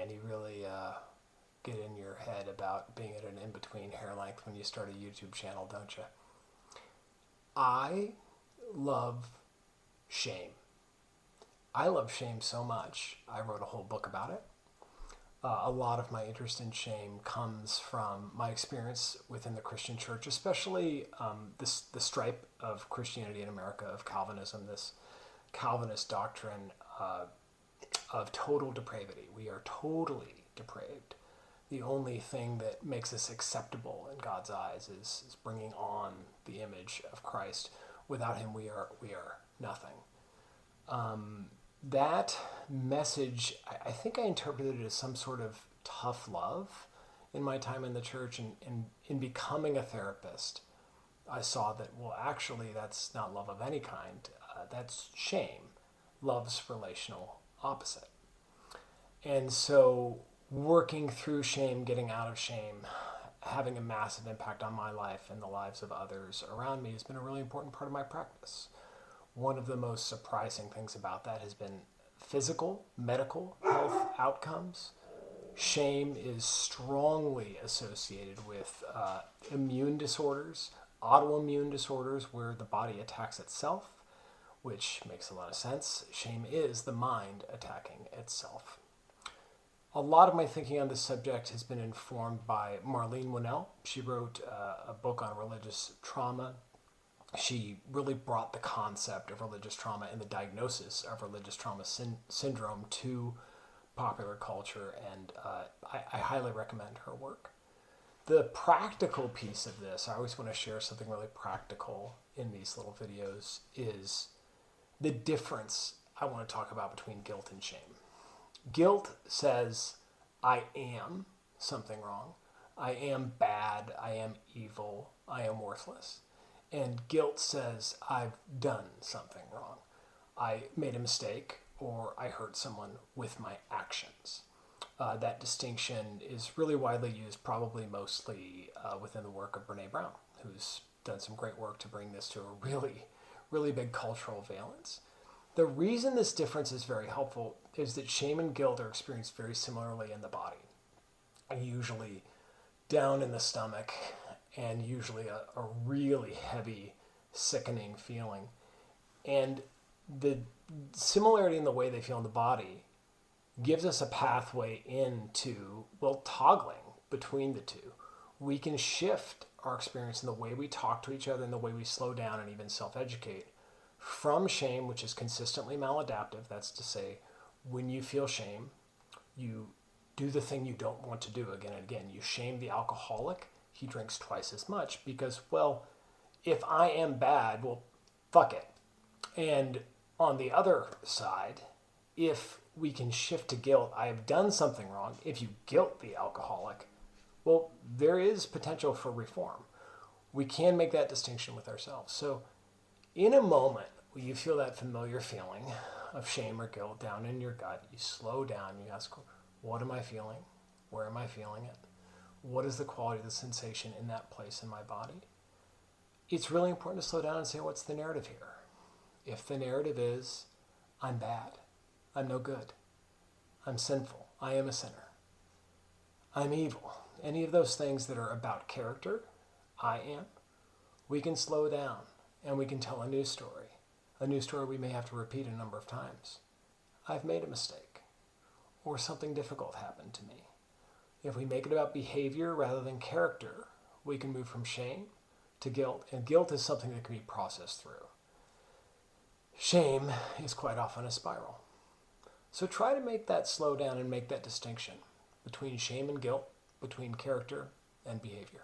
man, you really get in your head about being at an in-between hair length when you start a YouTube channel, don't you? I love shame. I love shame so much, I wrote a whole book about it. A lot of my interest in shame comes from my experience within the Christian church, especially the stripe of Christianity in America, of Calvinism, this Calvinist doctrine of total depravity. We are totally depraved. The only thing that makes us acceptable in God's eyes is bringing on the image of Christ. Without him, we are nothing. That message, I think I interpreted it as some sort of tough love in my time in the church, and in becoming a therapist, I saw that, well, actually, that's not love of any kind. That's shame. Love's relational opposite. And so working through shame, getting out of shame, having a massive impact on my life and the lives of others around me has been a really important part of my practice. One of the most surprising things about that has been physical, medical health outcomes. Shame is strongly associated with immune disorders, autoimmune disorders where the body attacks itself, which makes a lot of sense. Shame is the mind attacking itself. A lot of my thinking on this subject has been informed by Marlene Winell. She wrote a book on religious trauma. She really brought the concept of religious trauma and the diagnosis of religious trauma syndrome to popular culture, and I highly recommend her work. The practical piece of this, I always want to share something really practical in these little videos, is the difference I want to talk about between guilt and shame. Guilt says, I am something wrong. I am bad. I am evil. I am worthless. And guilt says, I've done something wrong. I made a mistake, or I hurt someone with my actions. That distinction is really widely used, probably mostly within the work of Brene Brown, who's done some great work to bring this to a really, really big cultural valence. The reason this difference is very helpful is that shame and guilt are experienced very similarly in the body, usually down in the stomach, and usually a really heavy, sickening feeling. And the similarity in the way they feel in the body gives us a pathway into, well, toggling between the two. We can shift our experience in the way we talk to each other and the way we slow down and even self-educate from shame, which is consistently maladaptive. That's to say, when you feel shame, you do the thing you don't want to do again and again. You shame the alcoholic. He drinks twice as much because, well, if I am bad, well, fuck it. And on the other side, if we can shift to guilt, I have done something wrong. If you guilt the alcoholic, well, there is potential for reform. We can make that distinction with ourselves. So in a moment where you feel that familiar feeling of shame or guilt down in your gut, you slow down, you ask, what am I feeling? Where am I feeling it? What is the quality of the sensation in that place in my body? It's really important to slow down and say, what's the narrative here? If the narrative is, I'm bad, I'm no good, I'm sinful, I am a sinner, I'm evil, any of those things that are about character, I am, we can slow down and we can tell a new story we may have to repeat a number of times. I've made a mistake, or something difficult happened to me. If we make it about behavior rather than character, we can move from shame to guilt, and guilt is something that can be processed through. Shame is quite often a spiral. So try to make that slow down and make that distinction between shame and guilt, between character and behavior.